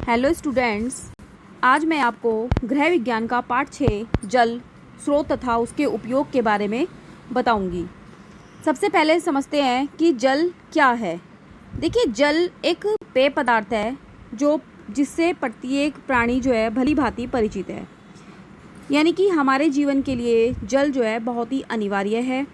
Hello students, आज मैं आपको गृह विज्ञान का पाठ 6 जल स्रोत तथा उसके उपयोग के बारे में बताऊंगी। सबसे पहले समझते हैं कि जल क्या है। देखिए, जल एक पेय पदार्थ है जिससे प्रत्येक प्राणी जो है भली भांति परिचित है। यानी कि हमारे जीवन के लिए जल जो है बहुत ही अनिवार्य है।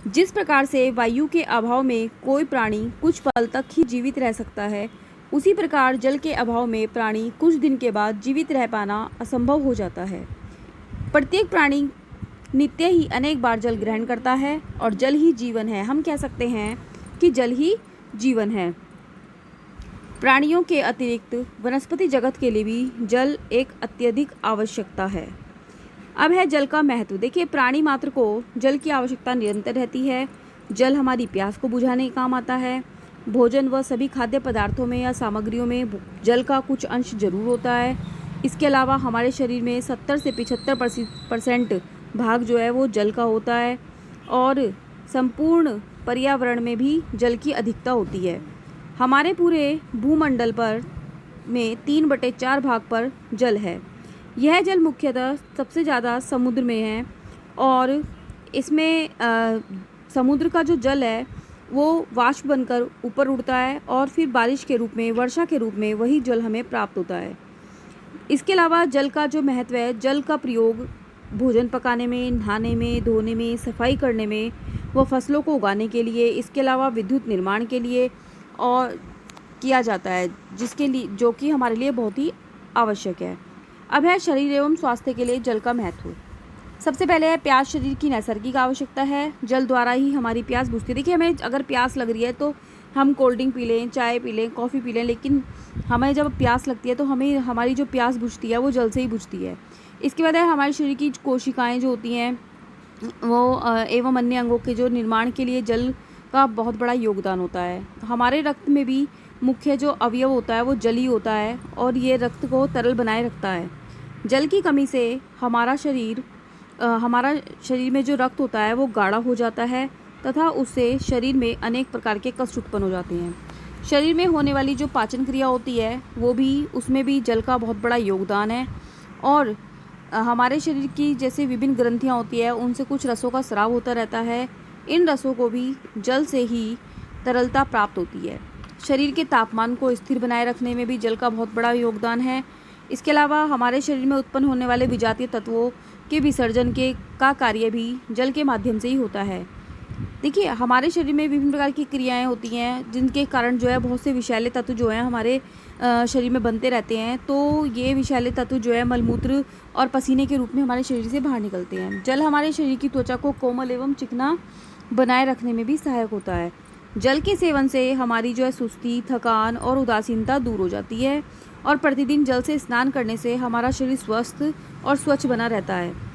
जिस प्रकार से वायु के अभाव में कोई प्राणी कुछ पल तक ही जीवित रह सकता है, उसी प्रकार जल के अभाव में प्राणी कुछ दिन के बाद जीवित रह पाना असंभव हो जाता है। प्रत्येक प्राणी नित्य ही अनेक बार जल ग्रहण करता है और जल ही जीवन है। हम कह सकते हैं कि जल ही जीवन है। प्राणियों के अतिरिक्त वनस्पति जगत के लिए भी जल एक अत्यधिक आवश्यकता है। अब है जल का महत्व। देखिए, प्राणी मात्र को जल की आवश्यकता निरंतर रहती है। जल हमारी प्यास को बुझाने के काम आता है। भोजन व सभी खाद्य पदार्थों में या सामग्रियों में जल का कुछ अंश जरूर होता है। इसके अलावा हमारे शरीर में 70 से 75% भाग जो है वो जल का होता है और संपूर्ण पर्यावरण में भी जल की अधिकता होती है। हमारे पूरे भूमंडल पर में 3/4 भाग पर जल है। यह जल मुख्यतः सबसे ज़्यादा समुद्र में है और इसमें समुद्र का जो जल है वो वाष्प बनकर ऊपर उड़ता है और फिर बारिश के रूप में, वर्षा के रूप में वही जल हमें प्राप्त होता है। इसके अलावा जल का जो महत्व है, जल का प्रयोग भोजन पकाने में, नहाने में, धोने में, सफाई करने में व फसलों को उगाने के लिए, इसके अलावा विद्युत निर्माण के लिए और किया जाता है, जिसके लिए जो कि हमारे लिए बहुत ही आवश्यक है। अब है शरीर एवं स्वास्थ्य के लिए जल का महत्व। सबसे पहले है प्यास शरीर की नैसर्गिक आवश्यकता है। जल द्वारा ही हमारी प्यास बुझती है। देखिए, हमें अगर प्यास लग रही है तो हम कोल्ड ड्रिंक पी लें, चाय पी लें, कॉफ़ी पी लें, लेकिन हमें जब प्यास लगती है तो हमें हमारी जो प्यास बुझती है वो जल से ही बुझती है। इसके बाद है हमारे शरीर की कोशिकाएँ जो होती हैं वो एवं अन्य अंगों के जो निर्माण के लिए जल का बहुत बड़ा योगदान होता है। हमारे रक्त में भी मुख्य जो अवयव होता है वो जल ही होता है और ये रक्त को तरल बनाए रखता है। जल की कमी से हमारा शरीर में जो रक्त होता है वो गाढ़ा हो जाता है तथा उससे शरीर में अनेक प्रकार के कष्ट उत्पन्न हो जाते हैं। शरीर में होने वाली जो पाचन क्रिया होती है वो भी, उसमें भी जल का बहुत बड़ा योगदान है। और हमारे शरीर की जैसे विभिन्न ग्रंथियाँ होती है उनसे कुछ रसों का स्राव होता रहता है। इन रसों को भी जल से ही तरलता प्राप्त होती है। शरीर के तापमान को स्थिर बनाए रखने में भी जल का बहुत बड़ा योगदान है। इसके अलावा हमारे शरीर में उत्पन्न होने वाले विजातीय तत्वों के विसर्जन का कार्य भी जल के माध्यम से ही होता है। देखिए, हमारे शरीर में विभिन्न प्रकार की क्रियाएं होती हैं जिनके कारण जो है बहुत से विषैले तत्व जो हैं हमारे शरीर में बनते रहते हैं। तो ये विषैले तत्व जो है मलमूत्र और पसीने के रूप में हमारे शरीर से बाहर निकलते हैं। जल हमारे शरीर की त्वचा को कोमल एवं चिकना बनाए रखने में भी सहायक होता है। जल के सेवन से हमारी जो है सुस्ती, थकान और उदासीनता दूर हो जाती है और प्रतिदिन जल से स्नान करने से हमारा शरीर स्वस्थ और स्वच्छ बना रहता है।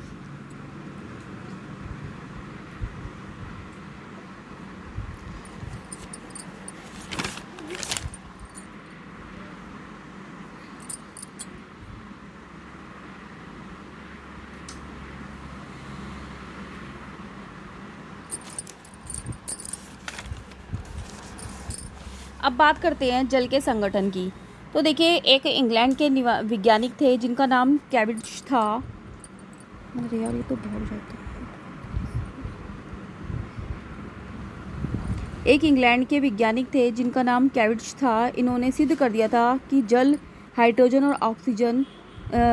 अब बात करते हैं जल के संगठन की। तो देखिए, एक इंग्लैंड के वैज्ञानिक थे जिनका नाम कैविडिश था। अरे यार, ये तो बहुत जाता है। एक इंग्लैंड के वैज्ञानिक थे जिनका नाम कैविडिश था। इन्होंने सिद्ध कर दिया था कि जल हाइड्रोजन और ऑक्सीजन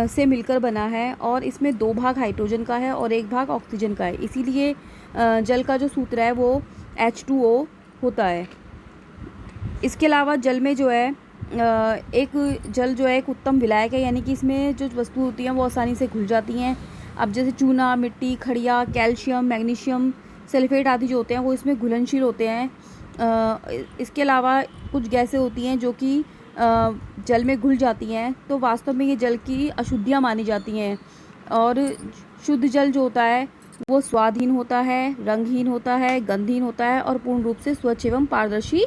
से मिलकर बना है और इसमें 2 भाग हाइड्रोजन का है और 1 भाग ऑक्सीजन का है। इसीलिए जल का जो सूत्र है वो H2O होता है। इसके अलावा जल में जो है जल जो है एक उत्तम विलायक है। यानी कि इसमें जो वस्तु होती हैं वो आसानी से घुल जाती हैं। अब जैसे चूना, मिट्टी, खड़िया, कैल्शियम, मैग्नीशियम, सल्फेट आदि जो होते हैं वो इसमें घुलनशील होते हैं। इसके अलावा कुछ गैसें होती हैं जो कि जल में घुल जाती हैं। तो वास्तव में ये जल की अशुद्धियाँ मानी जाती हैं। और शुद्ध जल जो होता है वो स्वादहीन होता है, रंगहीन होता है, गंधहीन होता है और पूर्ण रूप से स्वच्छ एवं पारदर्शी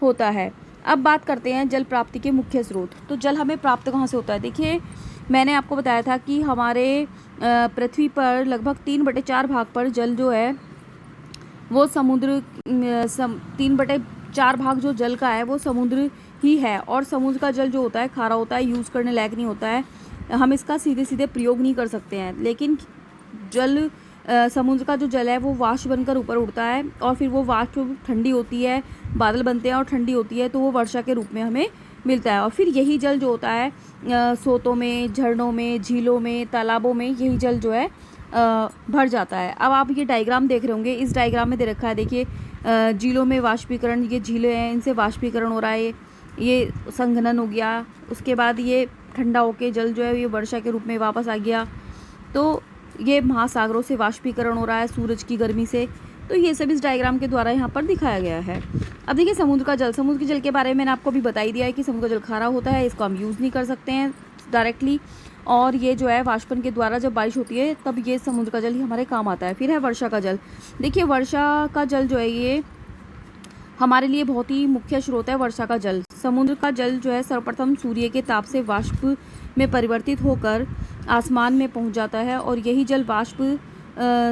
होता है। अब बात करते हैं जल प्राप्ति के मुख्य स्रोत। तो जल हमें प्राप्त कहाँ से होता है? देखिए, मैंने आपको बताया था कि हमारे पृथ्वी पर लगभग 3/4 भाग पर जल जो है वो समुद्र 3/4 भाग जो जल का है वो समुद्र ही है और समुद्र का जल जो होता है खारा होता है, यूज़ करने लायक नहीं होता है, हम इसका सीधे सीधे प्रयोग नहीं कर सकते हैं। लेकिन जल समुद्र का जो जल है वो वाष्प बनकर ऊपर उड़ता है और फिर वो वाष्प ठंडी होती है, बादल बनते हैं और ठंडी होती है, तो वो वर्षा के रूप में हमें मिलता है। और फिर यही जल जो होता है सोतों में, झरनों में, झीलों में, तालाबों में यही जल जो है भर जाता है। अब आप ये डायग्राम देख रहे होंगे, इस डायग्राम में दे रखा है, देखिए झीलों में वाष्पीकरण, ये झीलें हैं, इनसे वाष्पीकरण हो रहा है, ये संघनन हो गया, उसके बाद ये ठंडा होके जल जो है ये वर्षा के रूप में वापस आ गया, तो ये महासागरों से वाष्पीकरण हो रहा है सूरज की गर्मी से। तो ये सब इस डायग्राम के द्वारा यहाँ पर दिखाया गया है। अब देखिए समुद्र का जल, समुद्र के जल के बारे में मैंने आपको भी बता ही दिया है कि समुद्र का जल खारा होता है, इसको हम यूज़ नहीं कर सकते हैं डायरेक्टली, और ये जो है वाष्पन के द्वारा जब बारिश होती है तब ये समुद्र का जल ही हमारे काम आता है। फिर है वर्षा का जल। देखिए वर्षा का जल जो है ये हमारे लिए बहुत ही मुख्य स्रोत है। वर्षा का जल, समुद्र का जल जो है सर्वप्रथम सूर्य के ताप से वाष्प में परिवर्तित होकर आसमान में पहुंच जाता है और यही जल वाष्प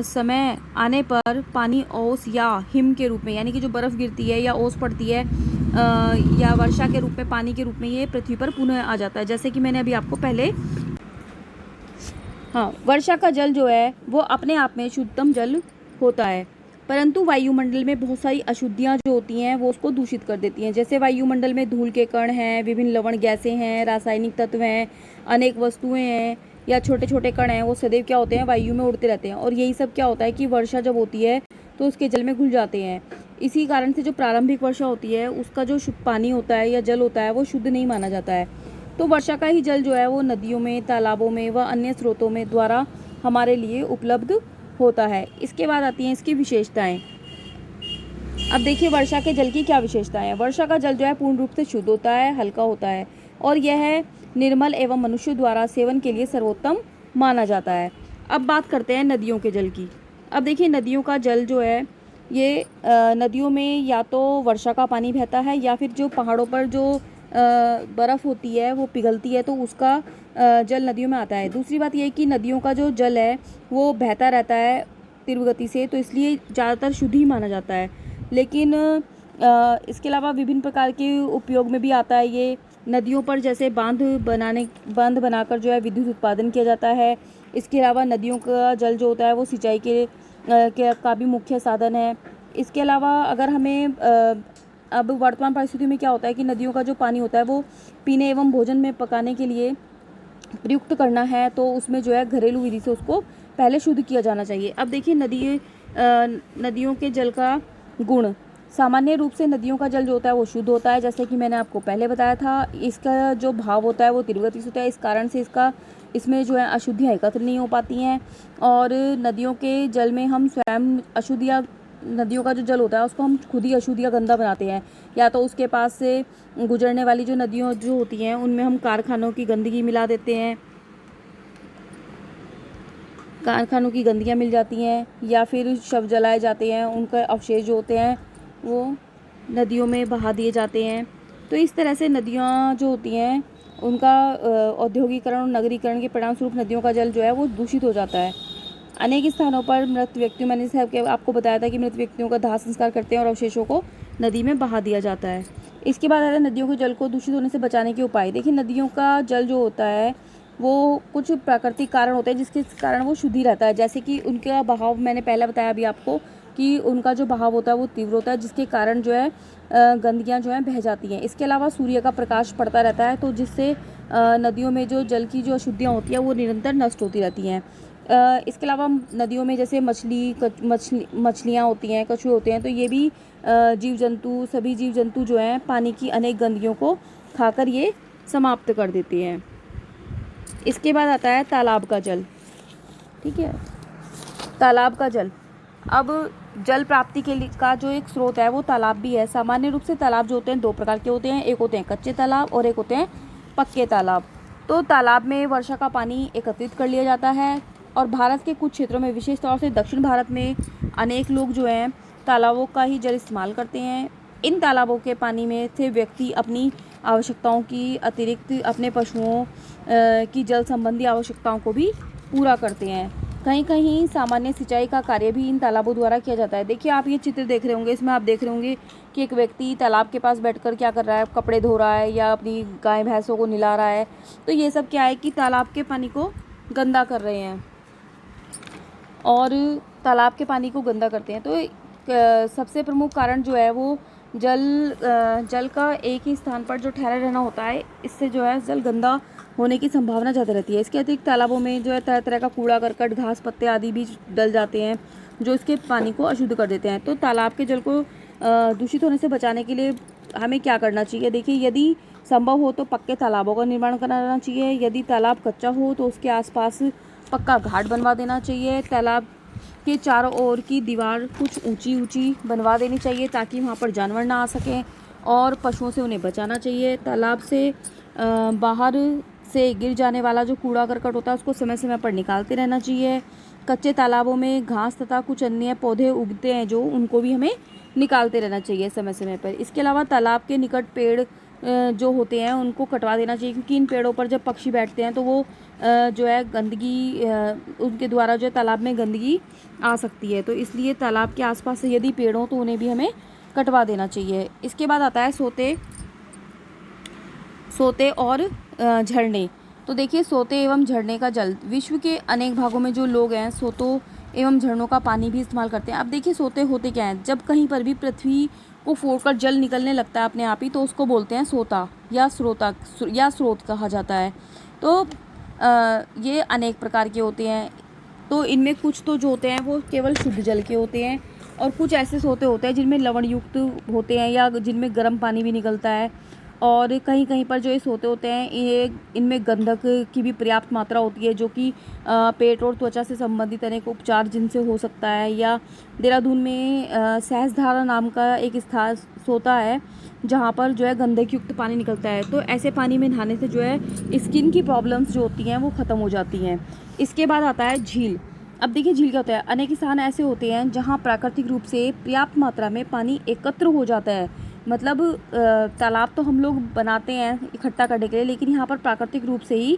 समय आने पर पानी, ओस या हिम के रूप में, यानी कि जो बर्फ़ गिरती है या ओस पड़ती है या वर्षा के रूप में, पानी के रूप में ये पृथ्वी पर पुनः आ जाता है। जैसे कि मैंने अभी आपको पहले, हाँ, वर्षा का जल जो है वो अपने आप में शुद्धतम जल होता है, परंतु वायुमंडल में बहुत सारी अशुद्धियाँ जो होती हैं वो उसको दूषित कर देती हैं। जैसे वायुमंडल में धूल के कण हैं, विभिन्न लवण गैसें हैं, रासायनिक तत्व हैं, अनेक वस्तुएं हैं या छोटे छोटे कण हैं, वो सदैव क्या होते हैं, वायु में उड़ते रहते हैं। और यही सब क्या होता है कि वर्षा जब होती है तो उसके जल में घुल जाते हैं। इसी कारण से जो प्रारंभिक वर्षा होती है उसका जो पानी होता है या जल होता है वो शुद्ध नहीं माना जाता है। तो वर्षा का ही जल जो है वो नदियों में, तालाबों में व अन्य स्रोतों में द्वारा हमारे लिए उपलब्ध होता है। इसके बाद आती हैं इसकी विशेषताएं। अब देखिए वर्षा के जल की क्या विशेषताएं हैं। वर्षा का जल जो है पूर्ण रूप से शुद्ध होता है, हल्का होता है और यह निर्मल एवं मनुष्य द्वारा सेवन के लिए सर्वोत्तम माना जाता है। अब बात करते हैं नदियों के जल की। अब देखिए नदियों का जल जो है ये नदियों में या तो वर्षा का पानी बहता है या फिर जो पहाड़ों पर जो बर्फ़ होती है वो पिघलती है तो उसका जल नदियों में आता है। दूसरी बात यह है कि नदियों का जो जल है वो बहता रहता है तीव्र गति से, तो इसलिए ज़्यादातर शुद्ध ही माना जाता है। लेकिन इसके अलावा विभिन्न प्रकार के उपयोग में भी आता है ये। नदियों पर जैसे बांध बनाकर जो है विद्युत उत्पादन किया जाता है। इसके अलावा नदियों का जल जो होता है वो सिंचाई के का भी मुख्य साधन है। इसके अलावा अगर हमें अब वर्तमान परिस्थिति में क्या होता है कि नदियों का जो पानी होता है वो पीने एवं भोजन में पकाने के लिए प्रयुक्त करना है, तो उसमें जो है घरेलू विधि से उसको पहले शुद्ध किया जाना चाहिए। अब देखिए नदियों के जल का गुण। सामान्य रूप से नदियों का जल जो होता है वो शुद्ध होता है, जैसे कि मैंने आपको पहले बताया था। इसका जो भाव होता है वो तीव्र गति से होता है, इस कारण से इसमें जो है अशुद्धियाँ एकत्र नहीं हो पाती हैं। और नदियों के जल में हम स्वयं अशुद्धियाँ, नदियों का जो जल होता है उसको हम खुद ही अशुद्ध या गंदा बनाते हैं, या तो उसके पास से गुजरने वाली जो नदियों जो होती हैं उनमें हम कारखानों की गंदगी मिला देते हैं, कारखानों की गंदगियाँ मिल जाती हैं, या फिर शव जलाए जाते हैं, उनका अवशेष जो होते हैं वो नदियों में बहा दिए जाते हैं। तो इस तरह से नदियाँ जो होती हैं उनका औद्योगिकरण और नगरीकरण के परिणाम स्वरूप नदियों का जल जो है वो दूषित हो जाता है। अनेक स्थानों पर मृत व्यक्तियों, मैंने आपको बताया था कि मृत व्यक्तियों का दाह संस्कार करते हैं और अवशेषों को नदी में बहा दिया जाता है। इसके बाद आता है नदियों के जल को दूषित होने से बचाने के उपाय। देखिए नदियों का जल जो होता है वो कुछ प्राकृतिक कारण होते हैं जिसके कारण वो शुद्ध ही रहता है, जैसे कि उनका बहाव, मैंने पहले बताया अभी आपको कि उनका जो बहाव होता है वो तीव्र होता है, जिसके कारण जो है गंदगियाँ जो हैं बह जाती हैं। इसके अलावा सूर्य का प्रकाश पड़ता रहता है, तो जिससे नदियों में जो जल की जो अशुद्धियाँ होती हैं वो निरंतर नष्ट होती रहती हैं। इसके अलावा नदियों में जैसे मछलियाँ होती हैं, कछुए होते हैं, तो ये भी सभी जीव जंतु जो हैं पानी की अनेक गंदगियों को खाकर ये समाप्त कर देते हैं। इसके बाद आता है तालाब का जल। ठीक है, तालाब का जल। अब जल प्राप्ति के लिए का जो एक स्रोत है वो तालाब भी है। सामान्य रूप से तालाब जो होते हैं दो प्रकार के होते हैं, एक होते हैं कच्चे तालाब और एक होते हैं पक्के तालाब। तो तालाब में वर्षा का पानी एकत्रित कर लिया जाता है और भारत के कुछ क्षेत्रों में, विशेष तौर से दक्षिण भारत में, अनेक लोग जो हैं तालाबों का ही जल इस्तेमाल करते हैं। इन तालाबों के पानी में से व्यक्ति अपनी आवश्यकताओं की अतिरिक्त अपने पशुओं की जल संबंधी आवश्यकताओं को भी पूरा करते हैं। कहीं कहीं सामान्य सिंचाई का कार्य भी इन तालाबों द्वारा किया जाता है। देखिए आप ये चित्र देख रहे होंगे, इसमें आप देख रहे होंगे कि एक व्यक्ति तालाब के पास बैठकर क्या कर रहा है, कपड़े धो रहा है या अपनी गाय भैंसों को नहला रहा है। तो ये सब क्या है कि तालाब के पानी को गंदा कर रहे हैं और तालाब के पानी को गंदा करते हैं। तो सबसे प्रमुख कारण जो है वो जल का एक ही स्थान पर जो ठहरा रहना होता है, इससे जो है जल गंदा होने की संभावना ज़्यादा रहती है। इसके अतिरिक्त तालाबों में जो है तरह तरह का कूड़ा करकट, घास पत्ते आदि भी डल जाते हैं जो इसके पानी को अशुद्ध कर देते हैं। तो तालाब के जल को दूषित होने से बचाने के लिए हमें क्या करना चाहिए? देखिए, यदि संभव हो तो पक्के तालाबों का निर्माण कराना चाहिए। यदि तालाब कच्चा हो तो उसके आसपास पक्का घाट बनवा देना चाहिए। तालाब के चारों ओर की दीवार कुछ ऊंची ऊंची बनवा देनी चाहिए ताकि वहाँ पर जानवर ना आ सकें और पशुओं से उन्हें बचाना चाहिए। तालाब से बाहर से गिर जाने वाला जो कूड़ा करकट होता है उसको समय समय पर निकालते रहना चाहिए। कच्चे तालाबों में घास तथा कुछ अन्य पौधे उगते हैं जो उनको भी हमें निकालते रहना चाहिए समय समय पर। इसके अलावा तालाब के निकट पेड़ जो होते हैं उनको कटवा देना चाहिए, क्योंकि इन पेड़ों पर जब पक्षी बैठते हैं तो वो जो है गंदगी उनके द्वारा जो है तालाब में गंदगी आ सकती है। तो इसलिए तालाब के आसपास यदि पेड़ हों तो उन्हें भी हमें कटवा देना चाहिए। इसके बाद आता है सोते और झरने। तो देखिए, सोते एवं झरने का जल, विश्व के अनेक भागों में जो लोग हैं सोतों एवं झरनों का पानी भी इस्तेमाल करते हैं। अब देखिए, सोते होते क्या हैं? जब कहीं पर भी पृथ्वी को फोड़कर जल निकलने लगता है अपने आप ही, तो उसको बोलते हैं सोता या स्रोत कहा जाता है। तो ये अनेक प्रकार के होते हैं। तो इनमें कुछ तो जो होते हैं वो केवल शुद्ध जल के होते हैं और कुछ ऐसे सोते होते हैं जिनमें लवण युक्त होते हैं या जिनमें गर्म पानी भी निकलता है। और कहीं कहीं पर जो ये सोते होते हैं इनमें गंधक की भी पर्याप्त मात्रा होती है, जो कि पेट और त्वचा से संबंधित अनेक उपचार जिनसे हो सकता है। या देहरादून में सहस्त्रधारा नाम का एक स्थान सोता है जहाँ पर जो है गंधक युक्त पानी निकलता है। तो ऐसे पानी में नहाने से जो है स्किन की प्रॉब्लम्स जो होती हैं वो ख़त्म हो जाती हैं। इसके बाद आता है झील। अब देखिए, झील क्या होता है? अनेक स्थान ऐसे होते हैं जहाँ प्राकृतिक रूप से पर्याप्त मात्रा में पानी एकत्र हो जाता है। मतलब तालाब तो हम लोग बनाते हैं इकट्ठा करने के लिए, लेकिन यहाँ पर प्राकृतिक रूप से ही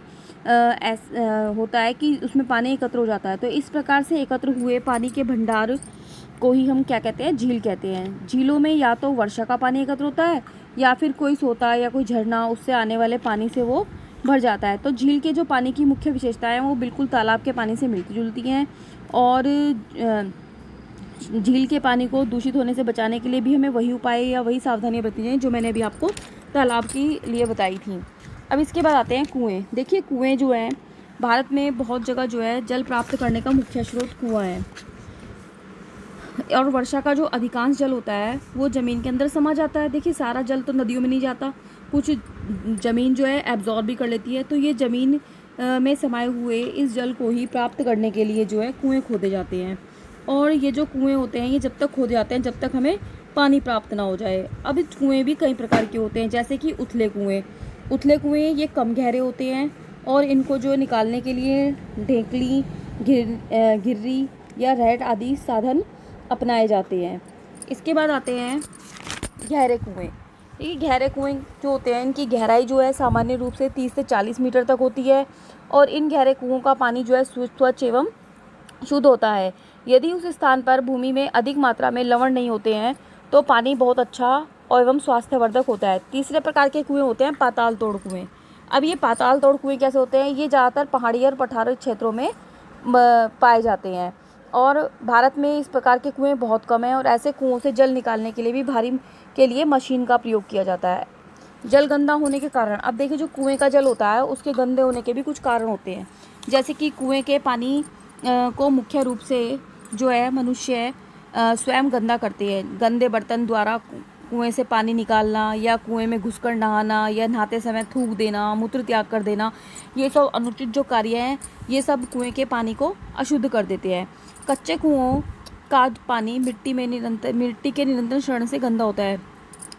होता है कि उसमें पानी एकत्र हो जाता है। तो इस प्रकार से एकत्र हुए पानी के भंडार को ही हम क्या कहते हैं? झील कहते हैं। झीलों में या तो वर्षा का पानी एकत्र होता है या फिर कोई सोता या कोई झरना, उससे आने वाले पानी से वो भर जाता है। तो झील के जो पानी की मुख्य विशेषताएं हैं वो बिल्कुल तालाब के पानी से मिलती जुलती हैं। और झील के पानी को दूषित होने से बचाने के लिए भी हमें वही उपाय या वही सावधानियां बरतनी चाहिए जो मैंने अभी आपको तालाब के लिए बताई थी। अब इसके बाद आते हैं कुएं। देखिए, कुएं जो हैं भारत में बहुत जगह जो है जल प्राप्त करने का मुख्य स्रोत कुआं है। और वर्षा का जो अधिकांश जल होता है वो ज़मीन के अंदर समा जाता है। देखिए, सारा जल तो नदियों में नहीं जाता, कुछ ज़मीन जो है एब्जॉर्ब भी कर लेती है। तो ये ज़मीन में समाये हुए इस जल को ही प्राप्त करने के लिए जो है कुएँ खोदे जाते हैं। और ये जो कुएँ होते हैं ये जब तक खोदे जाते हैं जब तक हमें पानी प्राप्त ना हो जाए। अब इस कुएँ भी कई प्रकार के होते हैं, जैसे कि उथले कुएँ। उथले कुएँ ये कम गहरे होते हैं और इनको जो निकालने के लिए ढेकली, घिर्री या रैट आदि साधन अपनाए जाते हैं। इसके बाद आते हैं गहरे कुएँ। ये गहरे कुएँ जो होते हैं इनकी गहराई जो है सामान्य रूप से 30 से 40 मीटर तक होती है और इन गहरे कुओं का पानी जो है स्वच्छ एवं शुद्ध होता है। यदि उस स्थान पर भूमि में अधिक मात्रा में लवण नहीं होते हैं तो पानी बहुत अच्छा और एवं स्वास्थ्यवर्धक होता है। तीसरे प्रकार के कुएँ होते हैं पाताल तोड़ कुएँ। अब ये पाताल तोड़ कुएँ कैसे होते हैं? ये ज़्यादातर पहाड़ी और पठारी क्षेत्रों में पाए जाते हैं और भारत में इस प्रकार के कुएँ बहुत कम हैं और ऐसे कुओं से जल निकालने के लिए भी भारी के लिए मशीन का प्रयोग किया जाता है। जल गंदा होने के कारण, अब देखिए जो कुएँ का जल होता है उसके गंदे होने के भी कुछ कारण होते हैं, जैसे कि कुएँ के पानी को मुख्य रूप से जो है मनुष्य स्वयं गंदा करते हैं। गंदे बर्तन द्वारा कुएं से पानी निकालना या कुएं में घुसकर नहाना या नहाते समय थूक देना, मूत्र त्याग कर देना, ये सब अनुचित जो कार्य हैं ये सब कुएं के पानी को अशुद्ध कर देते हैं। कच्चे कुओं का पानी मिट्टी के निरंतर शरण से गंदा होता है।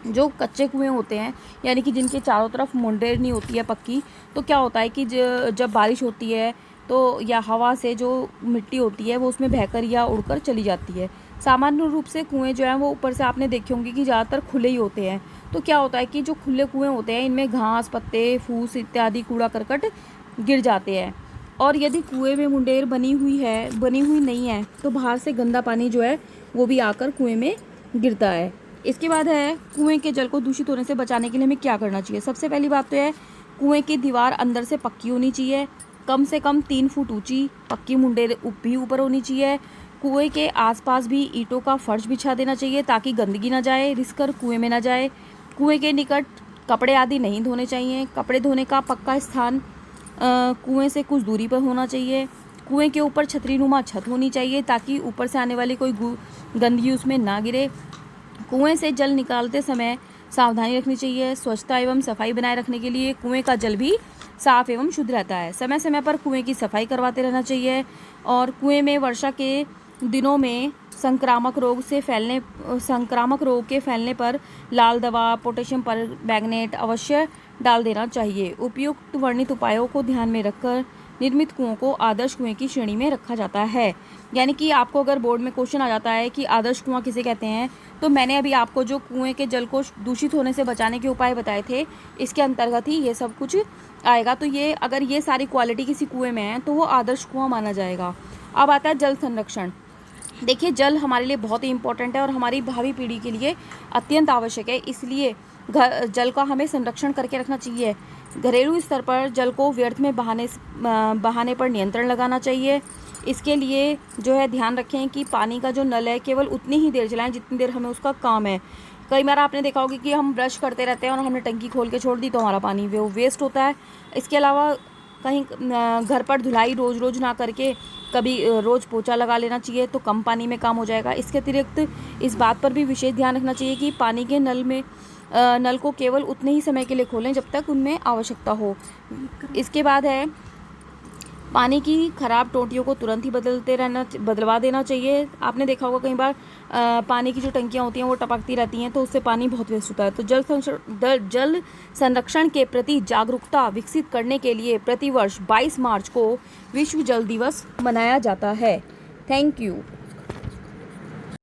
जो कच्चे कुएं होते हैं यानी कि जिनके चारों तरफ मुंडेर नहीं होती है पक्की, तो क्या होता है कि जब बारिश होती है तो या हवा से जो मिट्टी होती है वो उसमें बहकर या उड़कर चली जाती है। सामान्य रूप से कुएं जो हैं वो ऊपर से आपने देखे होंगे कि ज़्यादातर खुले ही होते हैं। तो क्या होता है कि जो खुले कुएं होते हैं इनमें घास, पत्ते, फूस इत्यादि कूड़ा करकट गिर जाते हैं। और यदि कुएं में मुंडेर बनी हुई नहीं है तो बाहर से गंदा पानी जो है वो भी आकर कुएं में गिरता है। इसके बाद है कुएं के जल को दूषित होने से बचाने के लिए हमें क्या करना चाहिए। सबसे पहली बात तो है कुएं की दीवार अंदर से पक्की होनी चाहिए, कम से कम 3 फुट ऊंची पक्की मुंडेर भी ऊपर होनी चाहिए। कुएं के आसपास भी ईंटों का फर्श बिछा देना चाहिए ताकि गंदगी ना जाए, रिसकर कुएं में ना जाए। कुएं के निकट कपड़े आदि नहीं धोने चाहिए। कपड़े धोने का पक्का स्थान कुएं से कुछ दूरी पर होना चाहिए। कुएं के ऊपर छतरीनुमा छत होनी चाहिए ताकि ऊपर से आने वाली कोई गंदगी उसमें ना गिरे। कुएं से जल निकालते समय सावधानी रखनी चाहिए। स्वच्छता एवं सफाई बनाए रखने के लिए कुएं का जल भी साफ एवं शुद्ध रहता है। समय समय पर कुएं की सफाई करवाते रहना चाहिए। और कुएं में वर्षा के दिनों में संक्रामक रोग के फैलने पर लाल दवा, पोटेशियम परमैंगनेट अवश्य डाल देना चाहिए। उपयुक्त वर्णित उपायों को ध्यान में रखकर निर्मित कुओं को आदर्श कुएं की श्रेणी में रखा जाता है। यानी कि आपको अगर बोर्ड में क्वेश्चन आ जाता है कि आदर्श कुआं किसे कहते हैं, तो मैंने अभी आपको जो कुएं के जल को दूषित होने से बचाने के उपाय बताए थे, इसके अंतर्गत ही ये सब कुछ आएगा। तो ये अगर ये सारी क्वालिटी किसी कुएं में है तो वो आदर्श कुआं माना जाएगा। अब आता है जल संरक्षण। देखिए, जल हमारे लिए बहुत ही इम्पोर्टेंट है और हमारी भावी पीढ़ी के लिए अत्यंत आवश्यक है। इसलिए जल का हमें संरक्षण करके रखना चाहिए। घरेलू स्तर पर जल को व्यर्थ में बहाने पर नियंत्रण लगाना चाहिए। इसके लिए जो है ध्यान रखें कि पानी का जो नल है केवल उतनी ही देर चलाएं जितनी देर हमें उसका काम है। कई बार आपने देखा होगा कि हम ब्रश करते रहते हैं और हमने टंकी खोल के छोड़ दी तो हमारा पानी वो वेस्ट होता है। इसके अलावा कहीं घर पर धुलाई रोज़ ना करके कभी रोज़ पोछा लगा लेना चाहिए तो कम पानी में काम हो जाएगा। इसके अतिरिक्त इस बात पर भी विशेष ध्यान रखना चाहिए कि पानी के नल को केवल उतने ही समय के लिए खोलें जब तक उनमें आवश्यकता हो। इसके बाद है पानी की खराब टोंटियों को तुरंत ही बदलवा देना चाहिए। आपने देखा होगा कई बार पानी की जो टंकियाँ होती हैं वो टपकती रहती हैं तो उससे पानी बहुत वेस्ट होता है। तो जल संरक्षण के प्रति जागरूकता विकसित करने के लिए प्रतिवर्ष 22 मार्च को विश्व जल दिवस मनाया जाता है। Thank you.